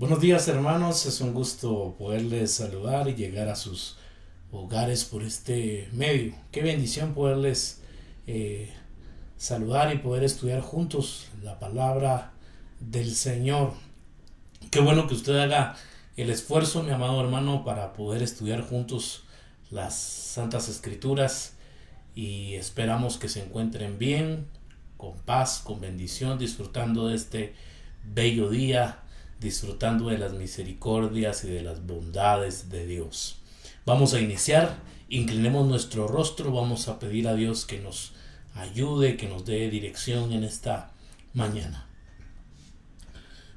Buenos días, hermanos, es un gusto poderles saludar y llegar a sus hogares por este medio. Qué bendición poderles eh, saludar y poder estudiar juntos la palabra del Señor. Qué bueno que usted haga el esfuerzo, mi amado hermano, para poder estudiar juntos las Santas Escrituras, y esperamos que se encuentren bien, con paz, con bendición, disfrutando de este bello día, disfrutando de las misericordias y de las bondades de Dios. Vamos a iniciar, inclinemos nuestro rostro, vamos a pedir a Dios que nos ayude, que nos dé dirección en esta mañana.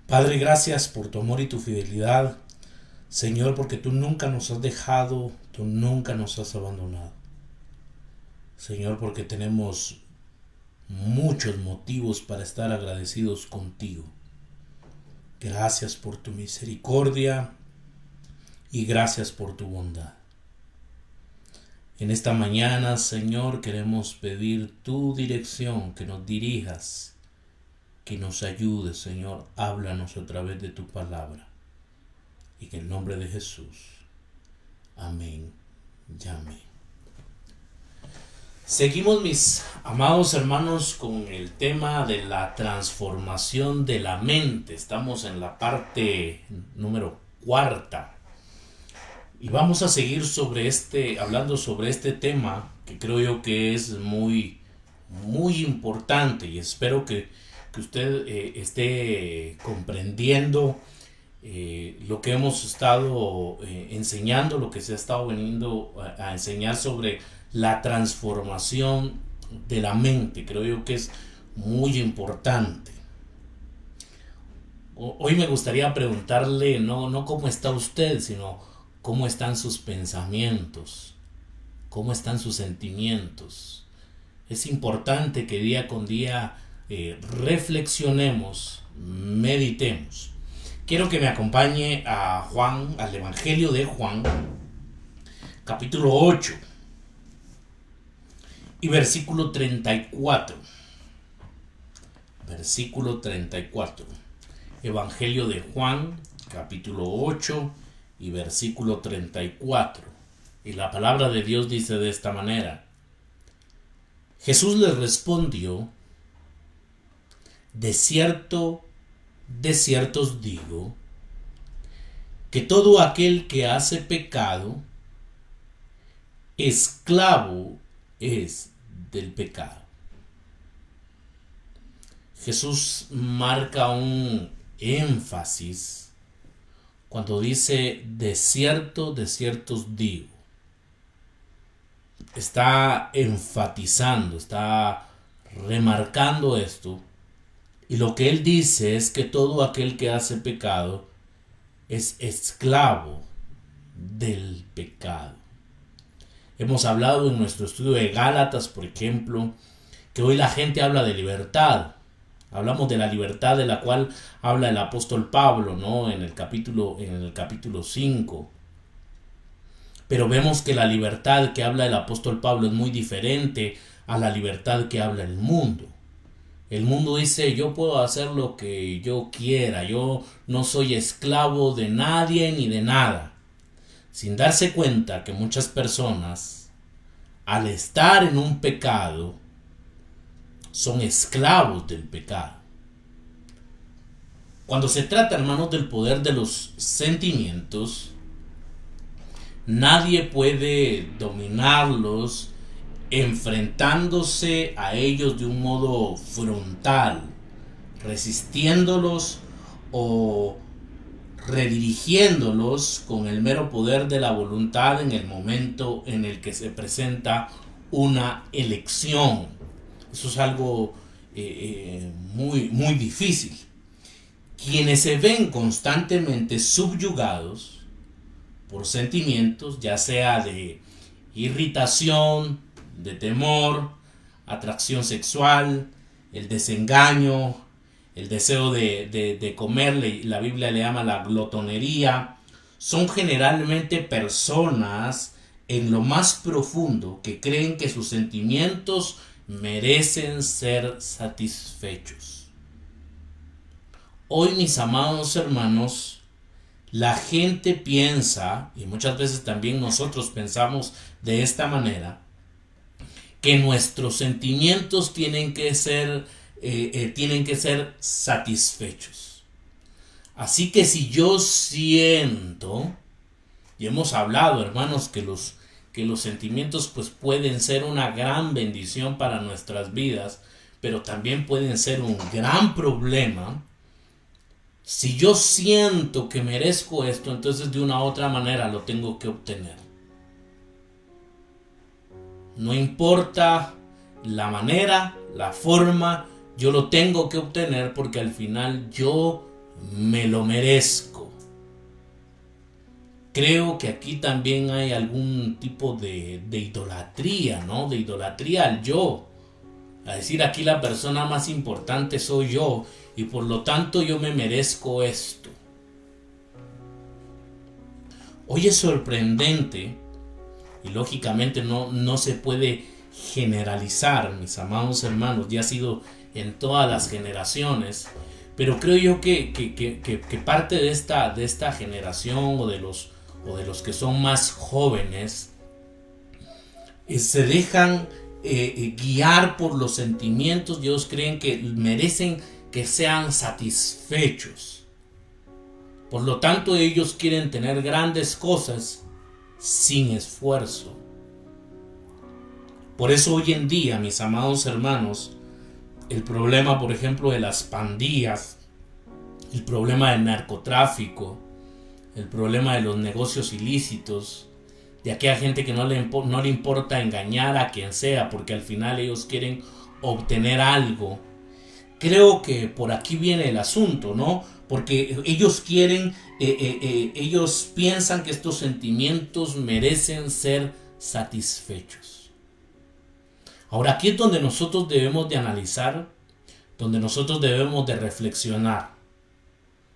Padre, gracias por tu amor y tu fidelidad, Señor, porque tú nunca nos has dejado, tú nunca nos has abandonado. Señor, porque tenemos muchos motivos para estar agradecidos contigo. Gracias por tu misericordia y gracias por tu bondad. En esta mañana, Señor, queremos pedir tu dirección, que nos dirijas, que nos ayudes, Señor. Háblanos a través de tu palabra. Y en el nombre de Jesús. Amén y amén. Seguimos, mis amados hermanos, con el tema de la transformación de la mente. Estamos en la parte número 4 y vamos a seguir hablando sobre este tema, que creo yo que es muy importante, y espero que usted esté comprendiendo lo que hemos estado enseñando, lo que se ha estado veniendo a enseñar sobre la transformación de la mente. Creo yo que es muy importante. Hoy me gustaría preguntarle no cómo está usted, sino cómo están sus pensamientos, cómo están sus sentimientos. Es importante que día con día reflexionemos, meditemos. Quiero que me acompañe a Juan, al Evangelio de Juan, capítulo 8 y versículo 34. Versículo 34. Evangelio de Juan, capítulo 8 y versículo 34. Y la palabra de Dios dice de esta manera: Jesús les respondió: de cierto os digo, que todo aquel que hace pecado, esclavo es del pecado. Jesús marca un énfasis cuando dice de cierto os digo. Está enfatizando, está remarcando esto, y lo que él dice es que todo aquel que hace pecado es esclavo del pecado. Hemos hablado en nuestro estudio de Gálatas, por ejemplo, que hoy la gente habla de libertad. Hablamos de la libertad de la cual habla el apóstol Pablo, ¿no? En el capítulo 5. Pero vemos que la libertad que habla el apóstol Pablo es muy diferente a la libertad que habla el mundo. El mundo dice: yo puedo hacer lo que yo quiera, yo no soy esclavo de nadie ni de nada, sin darse cuenta que muchas personas, al estar en un pecado, son esclavos del pecado. Cuando se trata, hermanos, del poder de los sentimientos, nadie puede dominarlos enfrentándose a ellos de un modo frontal, resistiéndolos o redirigiéndolos con el mero poder de la voluntad en el momento en el que se presenta una elección. Eso es algo muy difícil. Quienes se ven constantemente subyugados por sentimientos, ya sea de irritación, de temor, atracción sexual, el desengaño, el deseo de comer, la Biblia le llama la glotonería, son generalmente personas en lo más profundo que creen que sus sentimientos merecen ser satisfechos. Hoy, mis amados hermanos, La gente piensa, y muchas veces también nosotros pensamos de esta manera, que nuestros sentimientos tienen que ser satisfechos. Así que si yo siento, y hemos hablado, hermanos, que los sentimientos pues pueden ser una gran bendición para nuestras vidas, pero también pueden ser un gran problema. Si yo siento que merezco esto, entonces de una u otra manera lo tengo que obtener. No importa la manera, la forma, yo lo tengo que obtener porque al final yo me lo merezco. Creo que aquí también hay algún tipo de idolatría, ¿no? De idolatría al yo. A decir, aquí la persona más importante soy yo y por lo tanto yo me merezco esto. Hoy es sorprendente y lógicamente no se puede generalizar, mis amados hermanos, ya ha sido en todas las generaciones, pero creo yo que parte de esta generación o de los que son más jóvenes se dejan guiar por los sentimientos y ellos creen que merecen que sean satisfechos. Por lo tanto, ellos quieren tener grandes cosas sin esfuerzo. Por eso hoy en día, mis amados hermanos, el problema, por ejemplo, de las pandillas, el problema del narcotráfico, el problema de los negocios ilícitos, de aquella gente que no le importa engañar a quien sea, porque al final ellos quieren obtener algo. Creo que por aquí viene el asunto, ¿no? Porque ellos quieren, ellos piensan que estos sentimientos merecen ser satisfechos. Ahora aquí es donde nosotros debemos de analizar, donde nosotros debemos de reflexionar,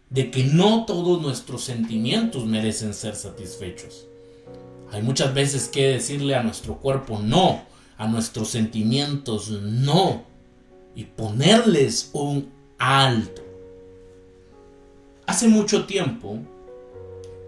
de que no todos nuestros sentimientos merecen ser satisfechos. Hay muchas veces que decirle a nuestro cuerpo no, a nuestros sentimientos no, y ponerles un alto. Hace mucho tiempo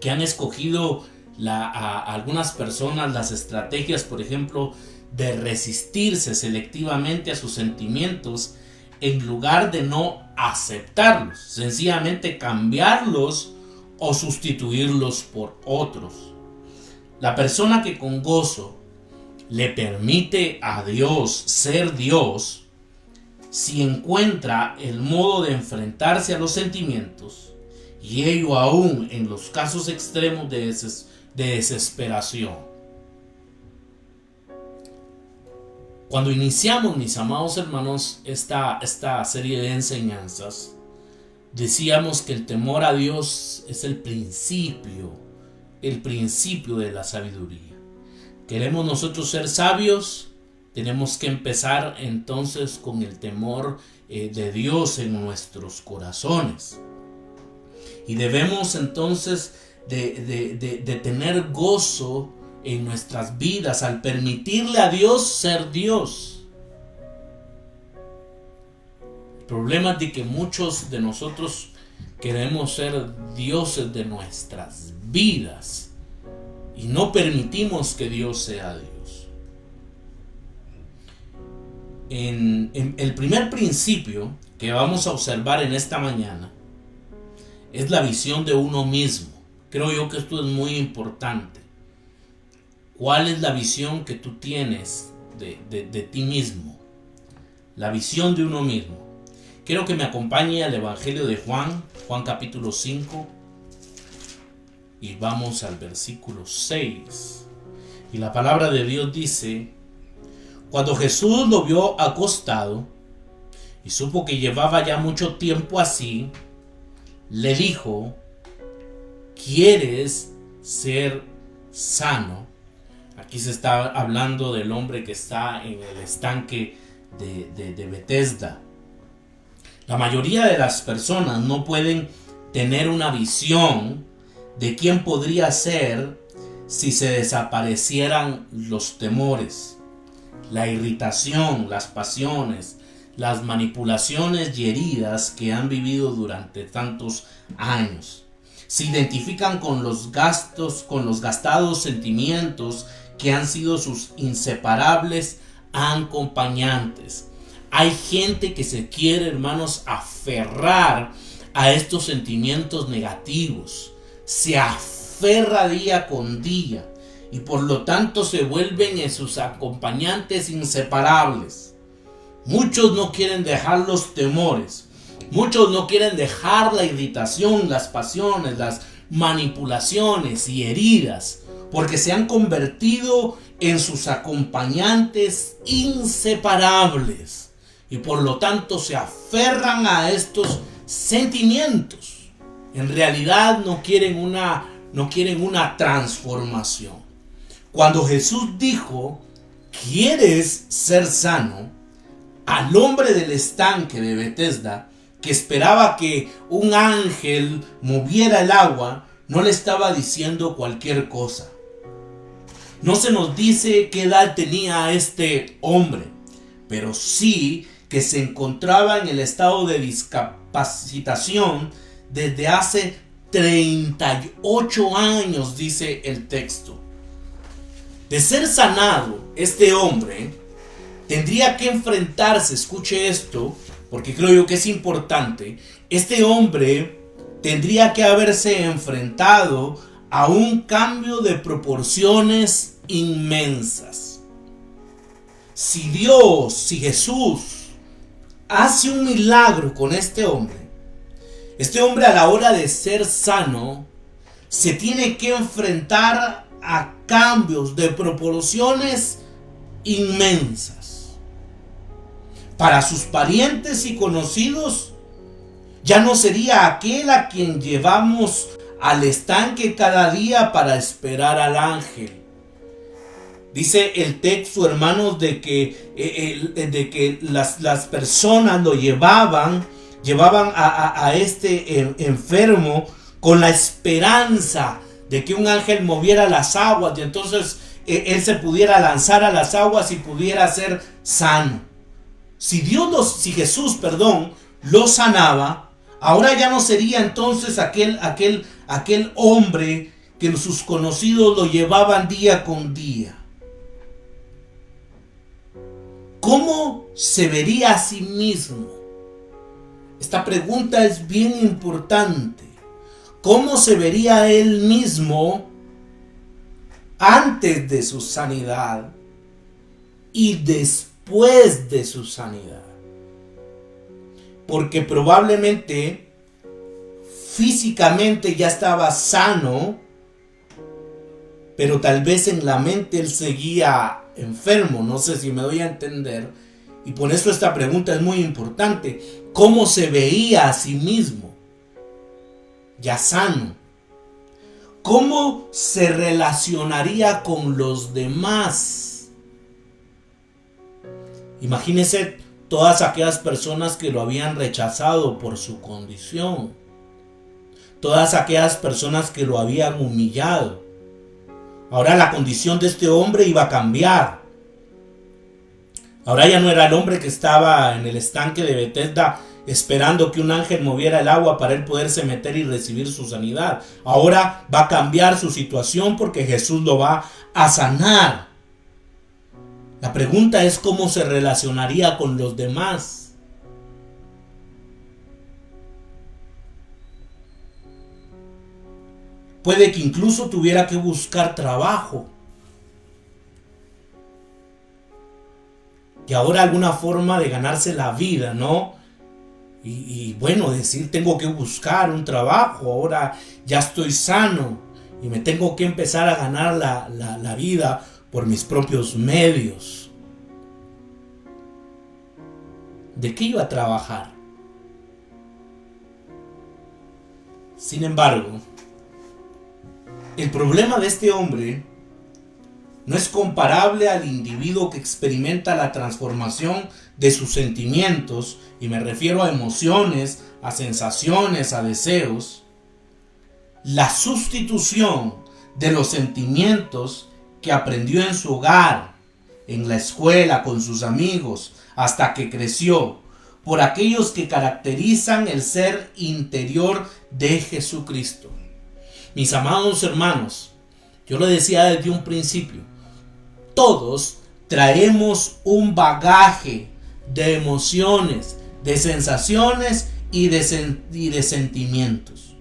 que han escogido a algunas personas las estrategias, por ejemplo, de resistirse selectivamente a sus sentimientos en lugar de no aceptarlos, sencillamente cambiarlos o sustituirlos por otros. La persona que con gozo le permite a Dios ser Dios, si encuentra el modo de enfrentarse a los sentimientos, y ello aún en los casos extremos de desesperación. Cuando iniciamos, mis amados hermanos, esta serie de enseñanzas, decíamos que el temor a Dios es el principio de la sabiduría. ¿Queremos nosotros ser sabios? Tenemos que empezar entonces con el temor de Dios en nuestros corazones. Y debemos entonces de tener gozo en nuestras vidas al permitirle a Dios ser Dios. El problema es de que muchos de nosotros queremos ser dioses de nuestras vidas y no permitimos que Dios sea Dios. En el primer principio que vamos a observar en esta mañana es la visión de uno mismo. Creo yo que esto es muy importante. ¿Cuál es la visión que tú tienes de ti mismo? La visión de uno mismo. Quiero que me acompañe al Evangelio de Juan capítulo 5, y vamos al versículo 6. Y la palabra de Dios dice: cuando Jesús lo vio acostado y supo que llevaba ya mucho tiempo así, le dijo: ¿quieres ser sano? Aquí se está hablando del hombre que está en el estanque de Betesda. La mayoría de las personas no pueden tener una visión de quién podría ser si se desaparecieran los temores, la irritación, las pasiones, las manipulaciones y heridas que han vivido durante tantos años. Se identifican con los gastados sentimientos que han sido sus inseparables acompañantes. Hay gente que se quiere, hermanos, aferrar a estos sentimientos negativos. Se aferra día con día y por lo tanto se vuelven en sus acompañantes inseparables. Muchos no quieren dejar los temores. Muchos no quieren dejar la irritación, las pasiones, las manipulaciones y heridas, porque se han convertido en sus acompañantes inseparables y por lo tanto se aferran a estos sentimientos. En realidad no quieren una transformación. Cuando Jesús dijo, ¿quieres ser sano?, al hombre del estanque de Betesda, que esperaba que un ángel moviera el agua, no le estaba diciendo cualquier cosa. No se nos dice qué edad tenía este hombre, pero sí que se encontraba en el estado de discapacitación desde hace 38 años, dice el texto. De ser sanado, este hombre tendría que enfrentarse, escuche esto, porque creo yo que es importante. Este hombre tendría que haberse enfrentado a un cambio de proporciones inmensas. Si Jesús hace un milagro con este hombre a la hora de ser sano, se tiene que enfrentar a cambios de proporciones inmensas. Para sus parientes y conocidos, ya no sería aquel a quien llevamos al estanque cada día para esperar al ángel. Dice el texto, hermanos, de que las personas lo llevaban a este enfermo con la esperanza de que un ángel moviera las aguas y entonces él se pudiera lanzar a las aguas y pudiera ser sano. Si Jesús lo sanaba, ahora ya no sería entonces aquel hombre que sus conocidos lo llevaban día con día. ¿Cómo se vería a sí mismo? Esta pregunta es bien importante. ¿Cómo se vería él mismo antes de su sanidad y después de su sanidad? Porque probablemente físicamente ya estaba sano, pero tal vez en la mente él seguía enfermo. No sé si me doy a entender. Y por eso esta pregunta es muy importante. ¿Cómo se veía a sí mismo ya sano? ¿Cómo se relacionaría con los demás? Imagínense todas aquellas personas que lo habían rechazado por su condición. Todas aquellas personas que lo habían humillado. Ahora la condición de este hombre iba a cambiar. Ahora ya no era el hombre que estaba en el estanque de Betesda esperando que un ángel moviera el agua para él poderse meter y recibir su sanidad. Ahora va a cambiar su situación porque Jesús lo va a sanar. La pregunta es cómo se relacionaría con los demás. Puede que incluso tuviera que buscar trabajo. Y ahora alguna forma de ganarse la vida, ¿no? Y bueno, decir, tengo que buscar un trabajo, ahora ya estoy sano y me tengo que empezar a ganar la vida por mis propios medios. ¿De qué iba a trabajar? Sin embargo, el problema de este hombre no es comparable al individuo que experimenta la transformación de sus sentimientos, y me refiero a emociones, a sensaciones, a deseos. La sustitución de los sentimientos que aprendió en su hogar, en la escuela, con sus amigos, hasta que creció, por aquellos que caracterizan el ser interior de Jesucristo. Mis amados hermanos, yo lo decía desde un principio, todos traemos un bagaje de emociones, de sensaciones y de sentimientos.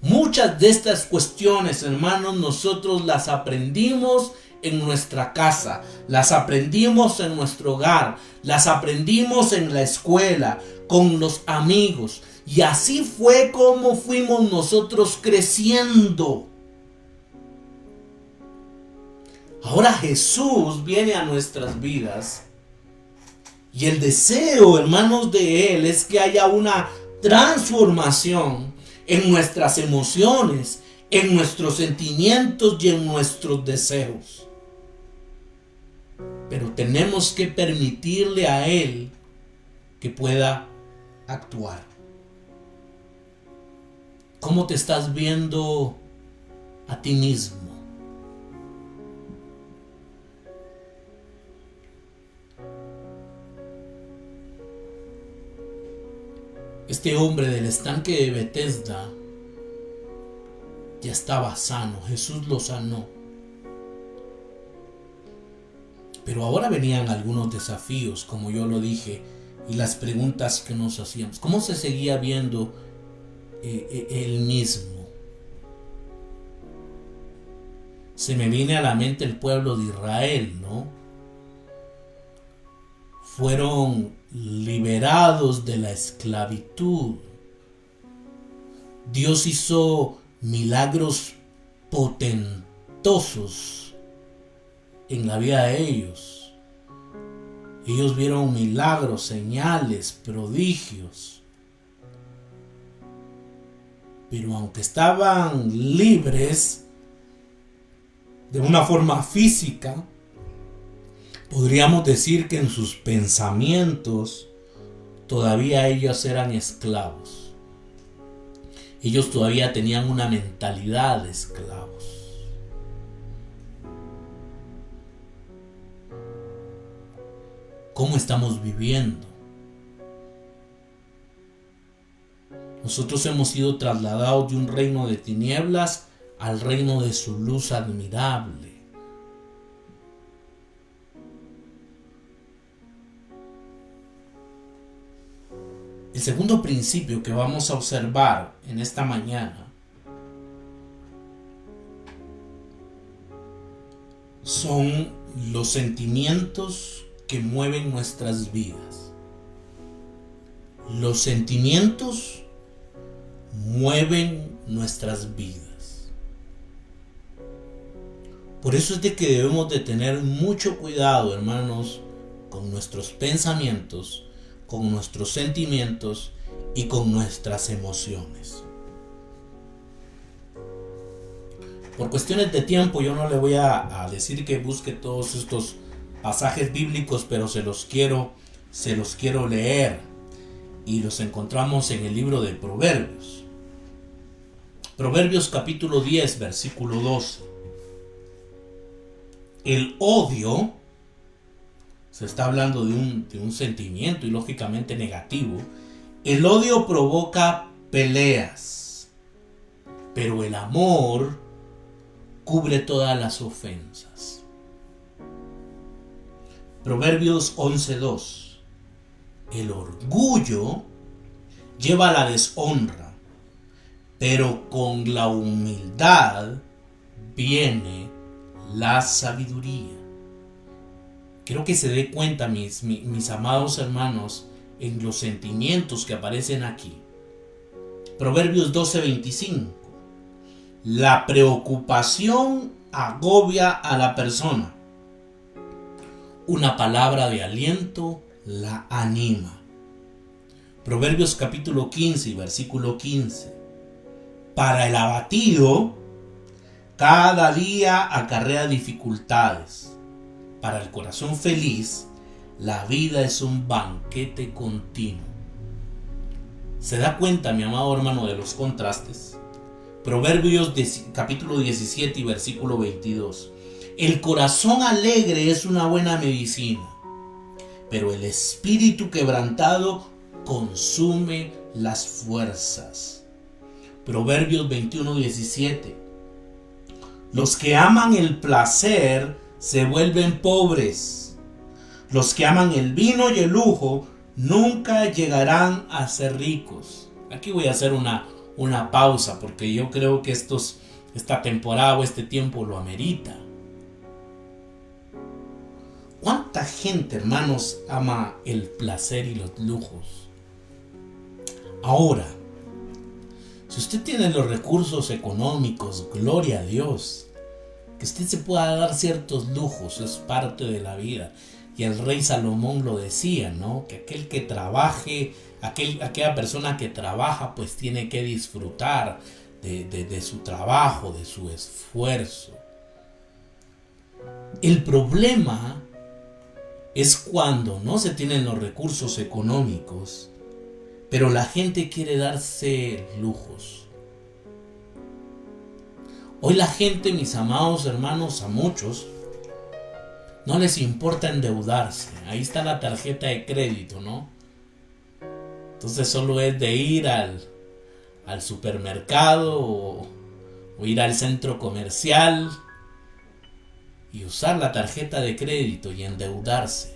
Muchas de estas cuestiones, hermanos, nosotros las aprendimos en nuestra casa, las aprendimos en nuestro hogar, las aprendimos en la escuela, con los amigos, y así fue como fuimos nosotros creciendo. Ahora Jesús viene a nuestras vidas y el deseo, hermanos, de Él es que haya una transformación en nuestras emociones, en nuestros sentimientos y en nuestros deseos. Pero tenemos que permitirle a Él que pueda actuar. ¿Cómo te estás viendo a ti mismo? Este hombre del estanque de Betesda ya estaba sano, Jesús lo sanó. Pero ahora venían algunos desafíos, como yo lo dije, y las preguntas que nos hacíamos. ¿Cómo se seguía viendo él mismo? Se me viene a la mente el pueblo de Israel, ¿no? Fueron liberados de la esclavitud. Dios hizo milagros potentosos en la vida de ellos. Ellos vieron milagros, señales, prodigios. Pero aunque estaban libres de una forma física, podríamos decir que en sus pensamientos todavía ellos eran esclavos. Ellos todavía tenían una mentalidad de esclavos. ¿Cómo estamos viviendo? Nosotros hemos sido trasladados de un reino de tinieblas al reino de su luz admirable. El segundo principio que vamos a observar en esta mañana son los sentimientos que mueven nuestras vidas. Los sentimientos mueven nuestras vidas. Por eso es de que debemos de tener mucho cuidado, hermanos, con nuestros pensamientos, con nuestros sentimientos y con nuestras emociones. Por cuestiones de tiempo yo no le voy a decir que busque todos estos pasajes bíblicos, pero se los quiero leer, y los encontramos en el libro de Proverbios. Proverbios capítulo 10, versículo 12. El odio, se está hablando de un sentimiento y lógicamente negativo. El odio provoca peleas, pero el amor cubre todas las ofensas. Proverbios 11:2. El orgullo lleva a la deshonra, pero con la humildad viene la sabiduría. Quiero que se dé cuenta, mis amados hermanos, en los sentimientos que aparecen aquí. Proverbios 12:25. La preocupación agobia a la persona. Una palabra de aliento la anima. Proverbios capítulo 15 y versículo 15. Para el abatido, cada día acarrea dificultades. Para el corazón feliz, la vida es un banquete continuo. ¿Se da cuenta, mi amado hermano, de los contrastes? Proverbios capítulo 17 y versículo 22. El corazón alegre es una buena medicina, pero el espíritu quebrantado consume las fuerzas. Proverbios 21:17. Los que aman el placer se vuelven pobres. Los que aman el vino y el lujo nunca llegarán a ser ricos. Aquí voy a hacer una pausa porque yo creo que esta temporada o este tiempo lo amerita. ¿Cuánta gente, hermanos, ama el placer y los lujos? Ahora, si usted tiene los recursos económicos, gloria a Dios, que usted se pueda dar ciertos lujos, es parte de la vida. Y el rey Salomón lo decía, ¿no? Que aquel que trabaje, aquella persona que trabaja, pues tiene que disfrutar de su trabajo, de su esfuerzo. El problema es cuando no se tienen los recursos económicos, pero la gente quiere darse lujos. Hoy la gente, mis amados hermanos, a muchos no les importa endeudarse. Ahí está la tarjeta de crédito, ¿no? Entonces solo es de ir al supermercado o ir al centro comercial y usar la tarjeta de crédito y endeudarse.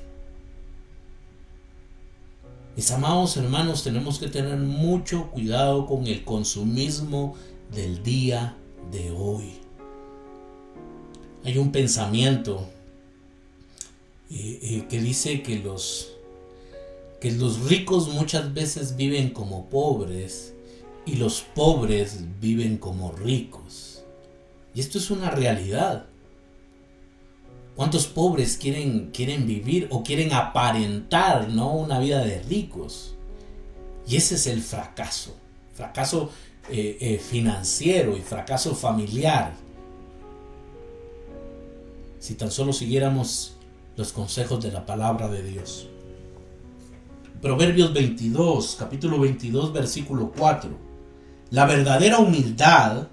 Mis amados hermanos, tenemos que tener mucho cuidado con el consumismo del día de hoy. Hay un pensamiento que dice que los ricos muchas veces viven como pobres y los pobres viven como ricos. Y esto es una realidad. ¿Cuántos pobres quieren vivir o quieren aparentar, ¿no?, una vida de ricos? Y ese es el fracaso financiero y fracaso familiar. Si tan solo siguiéramos los consejos de la palabra de Dios. Proverbios 22, capítulo 22, versículo 4. La verdadera humildad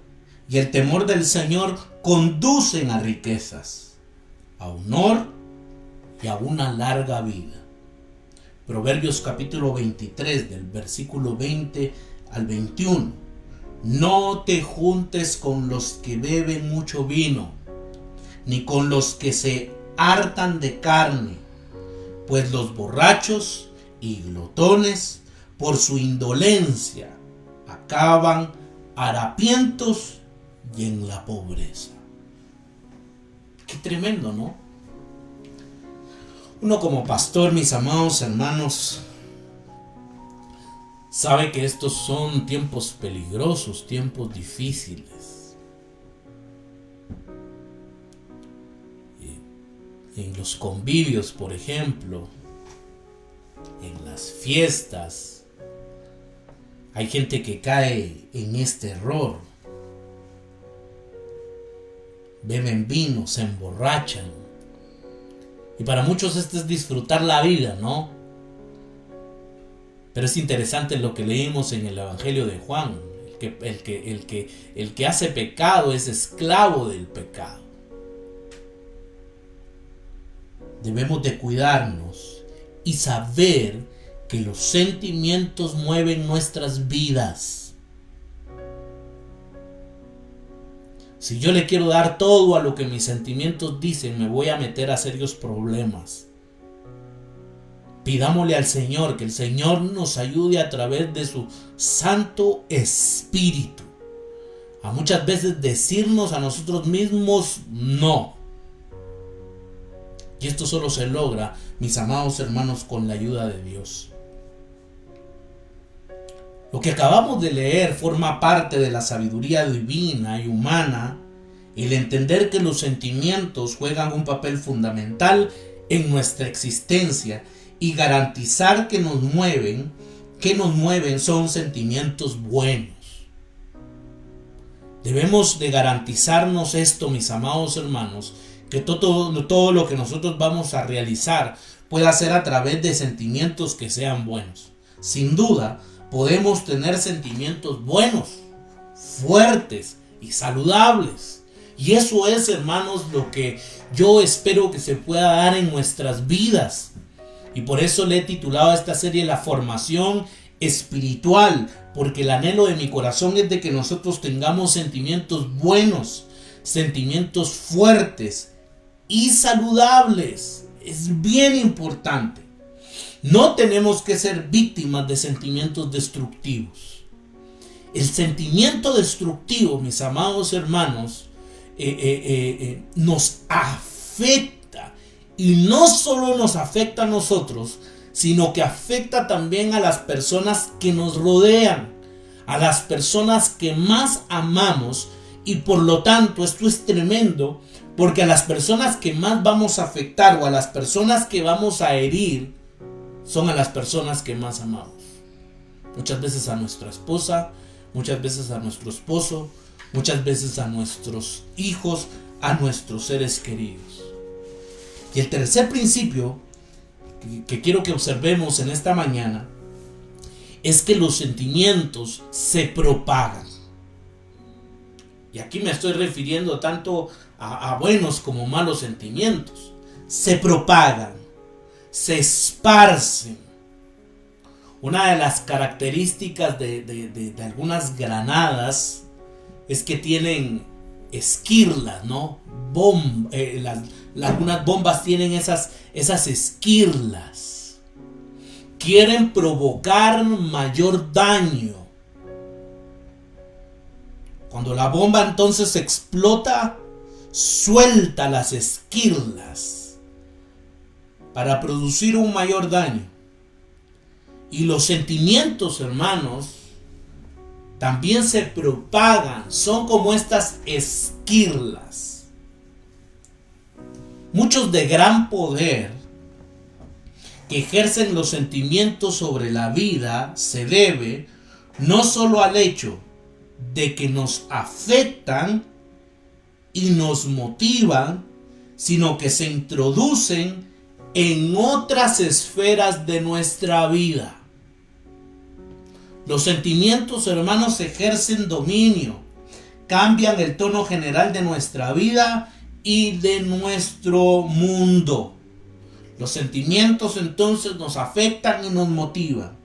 y el temor del Señor conducen a riquezas, a honor y a una larga vida. Proverbios capítulo 23, del versículo 20 al 21. No te juntes con los que beben mucho vino, ni con los que se hartan de carne, pues los borrachos y glotones, por su indolencia, acaban harapientos y en la pobreza. Qué tremendo, ¿no? Uno como pastor, mis amados hermanos, sabe que estos son tiempos peligrosos, tiempos difíciles. En los convivios, por ejemplo, en las fiestas, hay gente que cae en este error. Beben vino, se emborrachan. Y para muchos esto es disfrutar la vida, ¿no? Pero es interesante lo que leímos en el Evangelio de Juan. El que hace pecado es esclavo del pecado. Debemos de cuidarnos y saber que los sentimientos mueven nuestras vidas. Si yo le quiero dar todo a lo que mis sentimientos dicen, me voy a meter a serios problemas. Pidámosle al Señor que el Señor nos ayude a través de su Santo Espíritu a muchas veces decirnos a nosotros mismos no. Y esto solo se logra, mis amados hermanos, con la ayuda de Dios. Lo que acabamos de leer forma parte de la sabiduría divina y humana, el entender que los sentimientos juegan un papel fundamental en nuestra existencia y garantizar que nos mueven son sentimientos buenos. Debemos de garantizarnos esto, mis amados hermanos, que todo lo que nosotros vamos a realizar pueda ser a través de sentimientos que sean buenos. Sin duda, podemos tener sentimientos buenos, fuertes y saludables. Y eso es, hermanos, lo que yo espero que se pueda dar en nuestras vidas. Y por eso le he titulado a esta serie La formación espiritual, porque el anhelo de mi corazón es de que nosotros tengamos sentimientos buenos, sentimientos fuertes y saludables. Es bien importante. No tenemos que ser víctimas de sentimientos destructivos. El sentimiento destructivo, mis amados hermanos, nos afecta, y no solo nos afecta a nosotros, sino que afecta también a las personas que nos rodean, a las personas que más amamos. Y por lo tanto esto es tremendo, porque a las personas que más vamos a afectar o a las personas que vamos a herir son a las personas que más amamos. Muchas veces a nuestra esposa, muchas veces a nuestro esposo, muchas veces a nuestros hijos, a nuestros seres queridos. Y el tercer principio que quiero que observemos en esta mañana es que los sentimientos se propagan. Y aquí me estoy refiriendo tanto a buenos como malos sentimientos. Se propagan, se esparcen. Una de las características de algunas granadas es que tienen esquirlas, ¿no? Algunas bombas tienen esas esquirlas. Quieren provocar mayor daño. Cuando la bomba entonces explota, suelta las esquirlas para producir un mayor daño. Y los sentimientos, hermanos, también se propagan, son como estas esquirlas. Muchos de gran poder que ejercen los sentimientos sobre la vida se debe no solo al hecho de que nos afectan y nos motivan, sino que se introducen en otras esferas de nuestra vida. Los sentimientos, hermanos, ejercen dominio, cambian el tono general de nuestra vida y de nuestro mundo. Los sentimientos entonces nos afectan y nos motivan.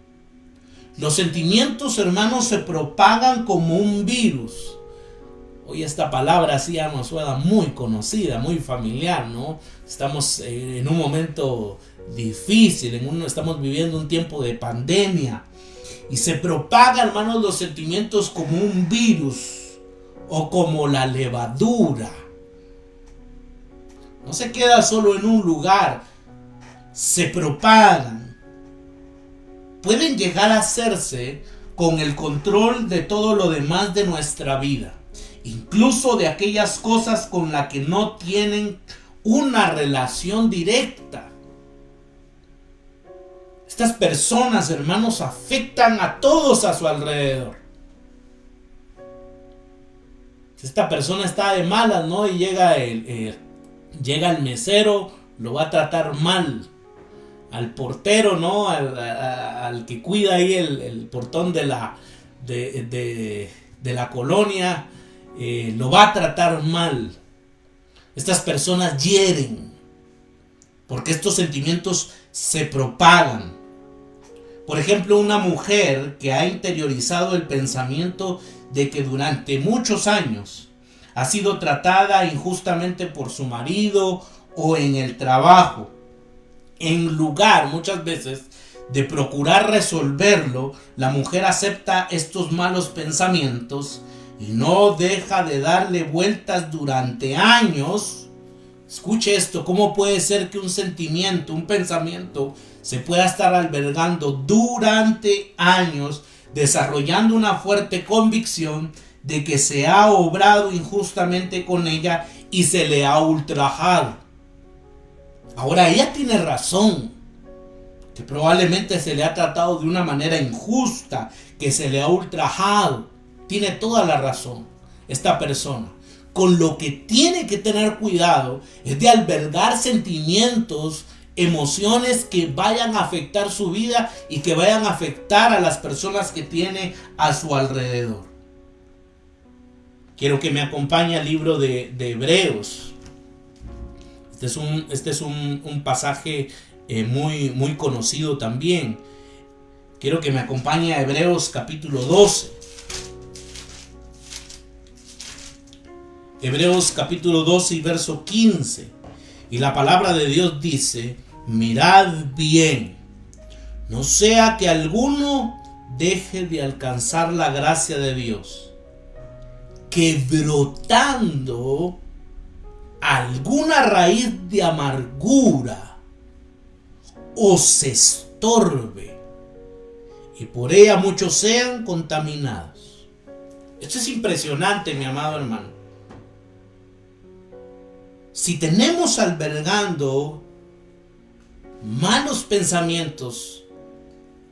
Los sentimientos, hermanos, se propagan como un virus. Hoy esta palabra sí ya nos suena muy conocida, muy familiar, ¿no? Estamos en un momento difícil, estamos viviendo un tiempo de pandemia. Y se propagan, hermanos, los sentimientos como un virus o como la levadura. No se queda solo en un lugar, se propagan. Pueden llegar a hacerse con el control de todo lo demás de nuestra vida, incluso de aquellas cosas con las que no tienen una relación directa. Estas personas, hermanos, afectan a todos a su alrededor. Si esta persona está de malas, ¿no? Y llega el mesero, lo va a tratar mal. Al portero, ¿no? Al que cuida ahí el portón de la colonia, lo va a tratar mal. Estas personas hieren, porque estos sentimientos se propagan. Por ejemplo, una mujer que ha interiorizado el pensamiento de que durante muchos años ha sido tratada injustamente por su marido o en el trabajo, en lugar muchas veces de procurar resolverlo, la mujer acepta estos malos pensamientos y no deja de darle vueltas durante años. Escuche esto, ¿cómo puede ser que un sentimiento, un pensamiento se pueda estar albergando durante años, desarrollando una fuerte convicción de que se ha obrado injustamente con ella y se le ha ultrajado? Ahora ella tiene razón, que probablemente se le ha tratado de una manera injusta, que se le ha ultrajado. Tiene toda la razón esta persona. Con lo que tiene que tener cuidado es de albergar sentimientos, emociones que vayan a afectar su vida y que vayan a afectar a las personas que tiene a su alrededor. Quiero que me acompañe al libro de Hebreos. Este es un pasaje muy conocido también. Quiero que me acompañe a Hebreos capítulo 12. Hebreos capítulo 12 y verso 15. Y la palabra de Dios dice: mirad bien, no sea que alguno deje de alcanzar la gracia de Dios, que brotando alguna raíz de amargura os estorbe, y por ella muchos sean contaminados. Esto es impresionante, mi amado hermano. Si tenemos albergando malos pensamientos,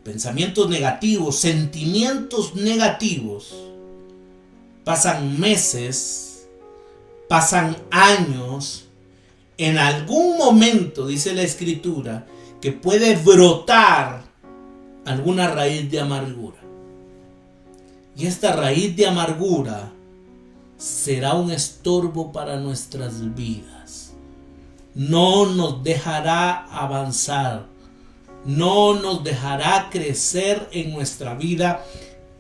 pensamientos negativos, sentimientos negativos, pasan meses, pasan años, en algún momento, dice la Escritura, que puede brotar alguna raíz de amargura. Y esta raíz de amargura será un estorbo para nuestras vidas. No nos dejará avanzar, no nos dejará crecer en nuestra vida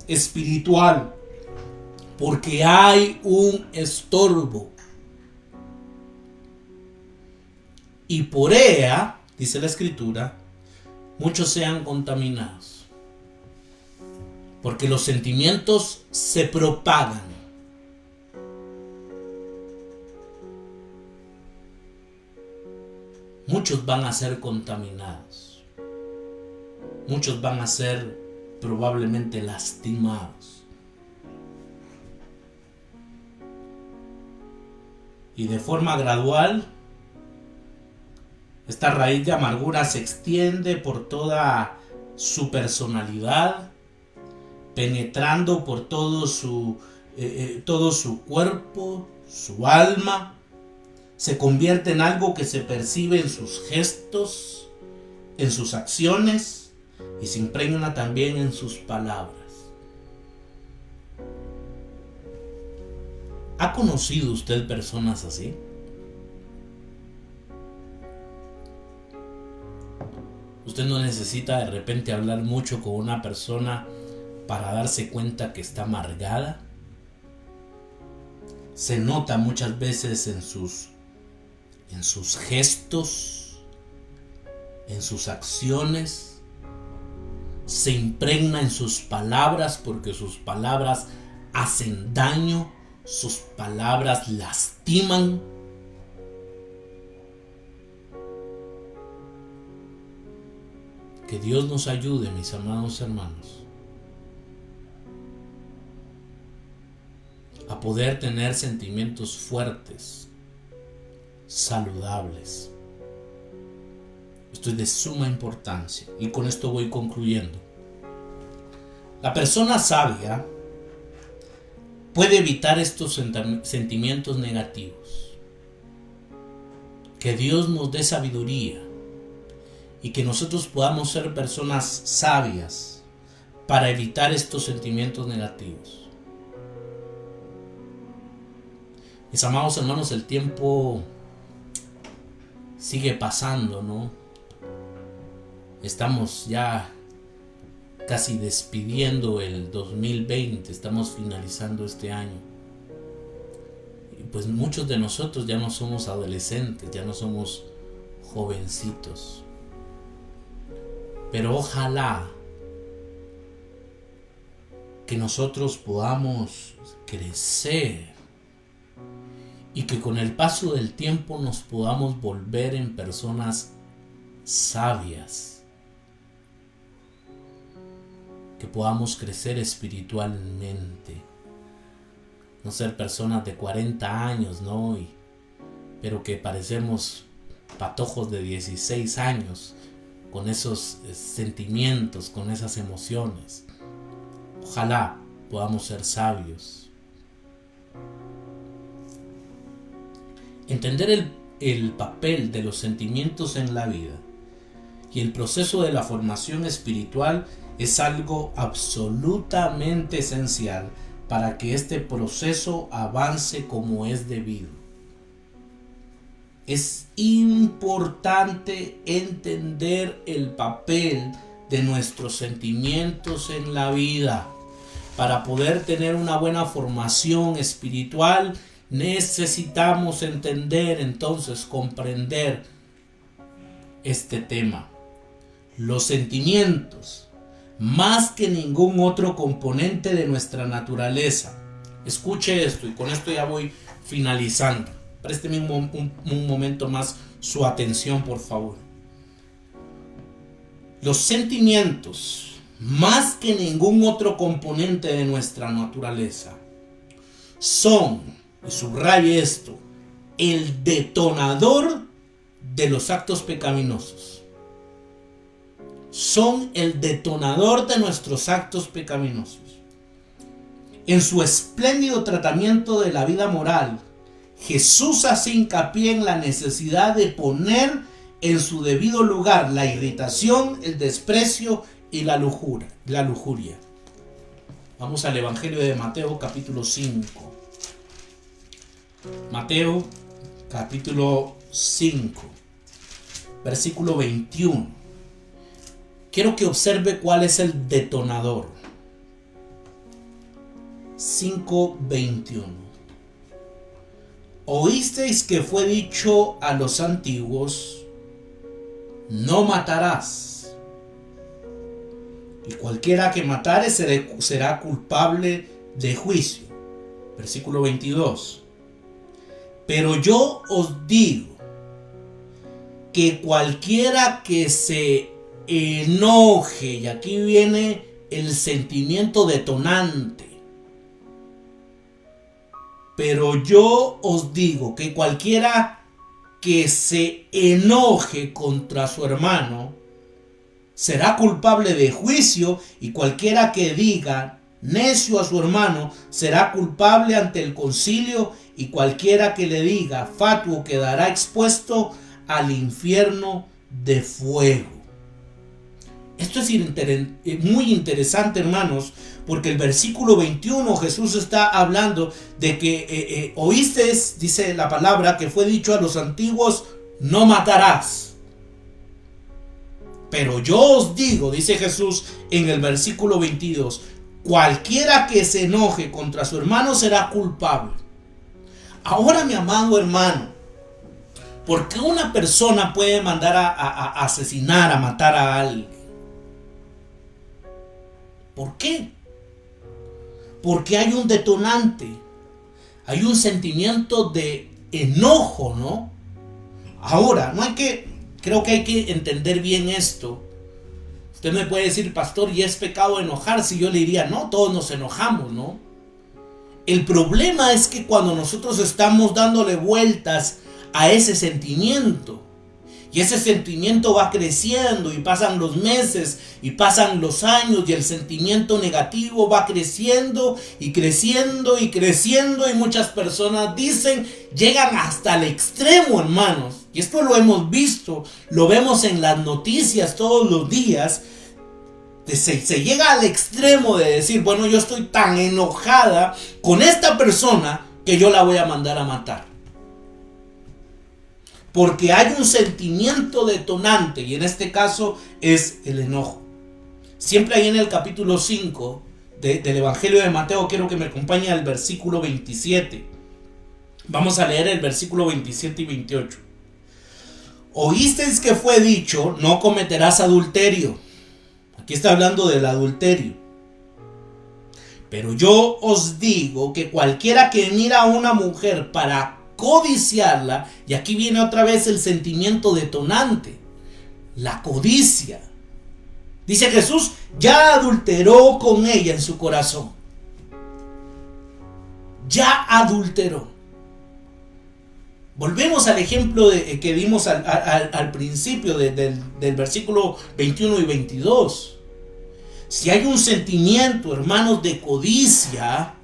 espiritual, porque hay un estorbo. Y por ella, dice la Escritura, muchos sean contaminados. Porque los sentimientos se propagan. Muchos van a ser contaminados. Muchos van a ser probablemente lastimados. Y de forma gradual, esta raíz de amargura se extiende por toda su personalidad, penetrando por todo su cuerpo, su alma. Se convierte en algo que se percibe en sus gestos, en sus acciones, y se impregna también en sus palabras. ¿Ha conocido usted personas así? Usted no necesita de repente hablar mucho con una persona para darse cuenta que está amargada. Se nota muchas veces en sus gestos, en sus acciones. Se impregna en sus palabras, porque sus palabras hacen daño, sus palabras lastiman. Que Dios nos ayude, mis amados hermanos, a poder tener sentimientos fuertes, saludables. Esto es de suma importancia, y con esto voy concluyendo. La persona sabia puede evitar estos sentimientos negativos. Que Dios nos dé sabiduría y que nosotros podamos ser personas sabias para evitar estos sentimientos negativos. Mis amados hermanos, el tiempo sigue pasando, ¿no? Estamos ya casi despidiendo el 2020, estamos finalizando este año. Y pues muchos de nosotros ya no somos adolescentes, ya no somos jovencitos. Pero ojalá que nosotros podamos crecer y que con el paso del tiempo nos podamos volver en personas sabias, que podamos crecer espiritualmente, no ser personas de 40 años, ¿no? Pero que parecemos patojos de 16 años, con esos sentimientos, con esas emociones. Ojalá podamos ser sabios. Entender el papel de los sentimientos en la vida y el proceso de la formación espiritual es algo absolutamente esencial para que este proceso avance como es debido. Es importante entender el papel de nuestros sentimientos en la vida. Para poder tener una buena formación espiritual, necesitamos entender, entonces, comprender este tema. Los sentimientos, más que ningún otro componente de nuestra naturaleza. Escuche esto y con esto ya voy finalizando. Présteme un momento más su atención, por favor. Los sentimientos, más que ningún otro componente de nuestra naturaleza, son, y subraye esto, el detonador de los actos pecaminosos. Son el detonador de nuestros actos pecaminosos. En su espléndido tratamiento de la vida moral, Jesús hace hincapié en la necesidad de poner en su debido lugar la irritación, el desprecio y la lujuria. Vamos al Evangelio de Mateo, capítulo 5. Mateo, capítulo 5, versículo 21. Quiero que observe cuál es el detonador. 5:21. Oísteis que fue dicho a los antiguos: no matarás, y cualquiera que matare será culpable de juicio. Versículo 22. Pero yo os digo que cualquiera que se enoje, y aquí viene el sentimiento detonante, pero yo os digo que cualquiera que se enoje contra su hermano será culpable de juicio, y cualquiera que diga necio a su hermano será culpable ante el concilio, y cualquiera que le diga fatuo quedará expuesto al infierno de fuego. Esto es muy interesante, hermanos, porque el versículo 21 Jesús está hablando de que oísteis, dice la palabra, que fue dicho a los antiguos: no matarás. Pero yo os digo, dice Jesús en el versículo 22, cualquiera que se enoje contra su hermano será culpable. Ahora, mi amado hermano, ¿por qué una persona puede mandar a asesinar, a matar a alguien? ¿Por qué? Porque hay un detonante, hay un sentimiento de enojo, ¿no? Ahora, creo que hay que entender bien esto. Usted me puede decir: pastor, ¿y es pecado enojarse? Y yo le diría: no, todos nos enojamos, ¿no? El problema es que cuando nosotros estamos dándole vueltas a ese sentimiento, y ese sentimiento va creciendo, y pasan los meses y pasan los años, y el sentimiento negativo va creciendo y creciendo y creciendo, y muchas personas llegan hasta el extremo, hermanos, y esto lo hemos visto, lo vemos en las noticias todos los días. Se llega al extremo de decir: bueno, yo estoy tan enojada con esta persona que yo la voy a mandar a matar. Porque hay un sentimiento detonante, y en este caso es el enojo. Siempre ahí en el capítulo 5 del Evangelio de Mateo, quiero que me acompañe al versículo 27. Vamos a leer el versículo 27 y 28. Oísteis que fue dicho: no cometerás adulterio. Aquí está hablando del adulterio. Pero yo os digo que cualquiera que mira a una mujer para codiciarla, y aquí viene otra vez el sentimiento detonante, la codicia. Dice Jesús: ya adulteró con ella en su corazón. Ya adulteró. Volvemos al ejemplo que dimos al principio del versículo 21 y 22. Si hay un sentimiento, hermanos, de codicia,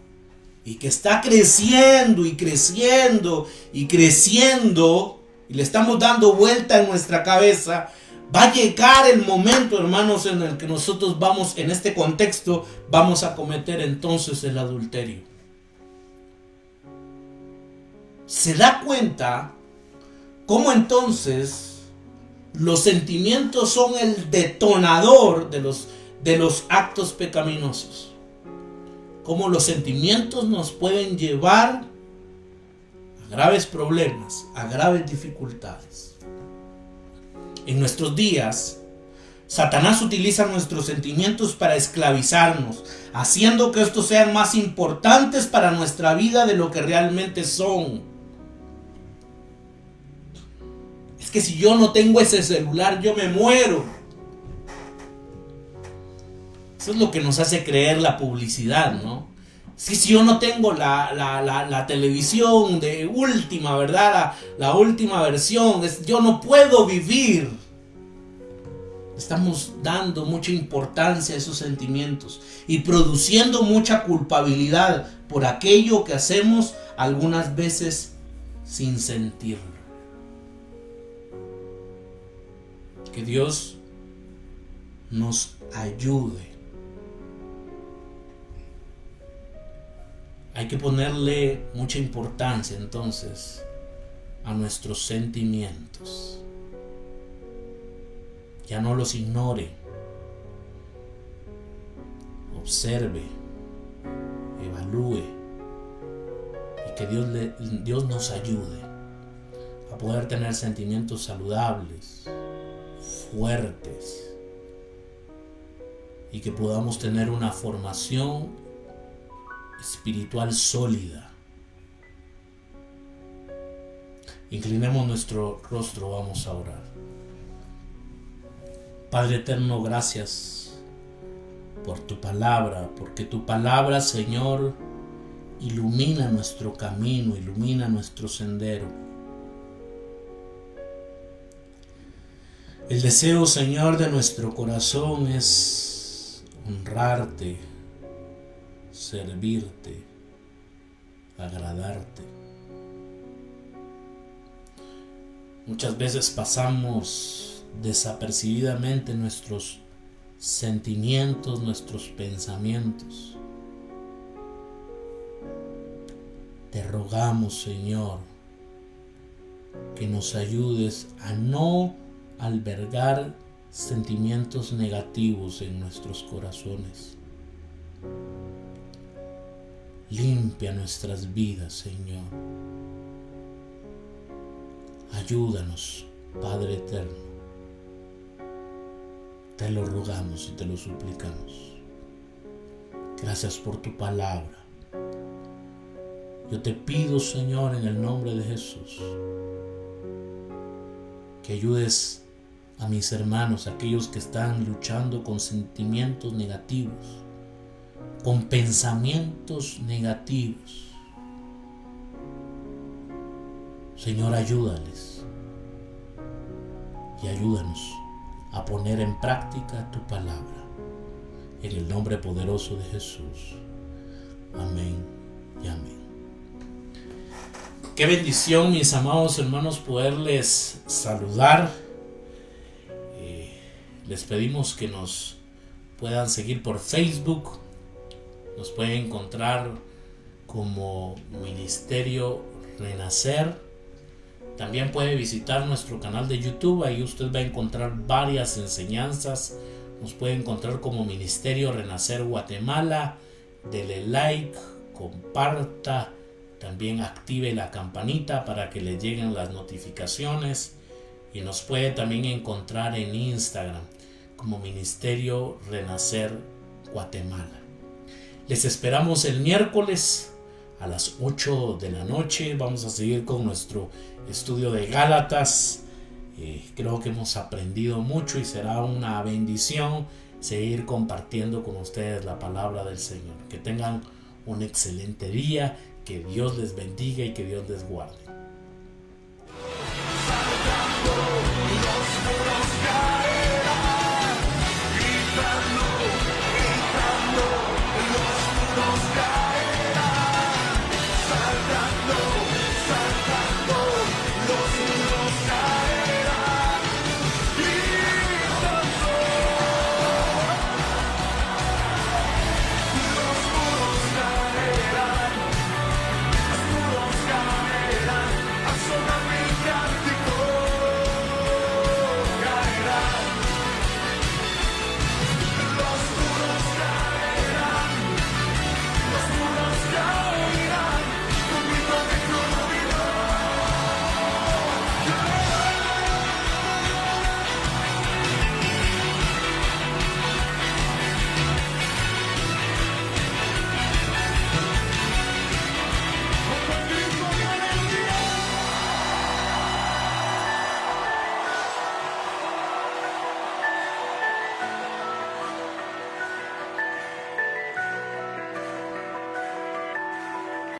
y que está creciendo y creciendo y creciendo, y le estamos dando vuelta en nuestra cabeza, va a llegar el momento, hermanos, en el que nosotros en este contexto, vamos a cometer entonces el adulterio. ¿Se da cuenta cómo entonces Los sentimientos son el detonador de los actos pecaminosos. Cómo los sentimientos nos pueden llevar a graves problemas, a graves dificultades. En nuestros días, Satanás utiliza nuestros sentimientos para esclavizarnos, haciendo que estos sean más importantes para nuestra vida de lo que realmente son. Es que si yo no tengo ese celular, yo me muero. Eso es lo que nos hace creer la publicidad, ¿no? Es que si yo no tengo la televisión de última, ¿verdad? La última versión, yo no puedo vivir. Estamos dando mucha importancia a esos sentimientos y produciendo mucha culpabilidad por aquello que hacemos algunas veces sin sentirlo. Que Dios nos ayude. Hay que ponerle mucha importancia entonces a nuestros sentimientos. Ya no los ignore. Observe, evalúe y que Dios nos ayude a poder tener sentimientos saludables, fuertes, y que podamos tener una formación espiritual sólida. Inclinemos nuestro rostro, vamos a orar. Padre eterno, gracias por tu palabra, porque tu palabra, Señor, ilumina nuestro camino, ilumina nuestro sendero. El deseo, Señor, de nuestro corazón es honrarte, servirte, agradarte. Muchas veces pasamos desapercibidamente nuestros sentimientos, nuestros pensamientos. Te rogamos, Señor, que nos ayudes a no albergar sentimientos negativos en nuestros corazones. Limpia nuestras vidas, Señor. Ayúdanos, Padre eterno. Te lo rogamos y te lo suplicamos. Gracias por tu palabra. Yo te pido, Señor, en el nombre de Jesús, que ayudes a mis hermanos, aquellos que están luchando con sentimientos negativos, con pensamientos negativos. Señor, ayúdales y ayúdanos a poner en práctica tu palabra. En el nombre poderoso de Jesús. Amén y amén. Qué bendición, mis amados hermanos, poderles saludar. Les pedimos que nos puedan seguir por Facebook. Nos pueden encontrar como Ministerio Renacer. También puede visitar nuestro canal de YouTube. Ahí usted va a encontrar varias enseñanzas. Nos puede encontrar como Ministerio Renacer Guatemala. Dele like, comparta. También active la campanita para que le lleguen las notificaciones. Y nos puede también encontrar en Instagram como Ministerio Renacer Guatemala. Les esperamos el miércoles a las 8 de la noche. Vamos a seguir con nuestro estudio de Gálatas. Creo que hemos aprendido mucho y será una bendición seguir compartiendo con ustedes la palabra del Señor. Que tengan un excelente día, que Dios les bendiga y que Dios les guarde.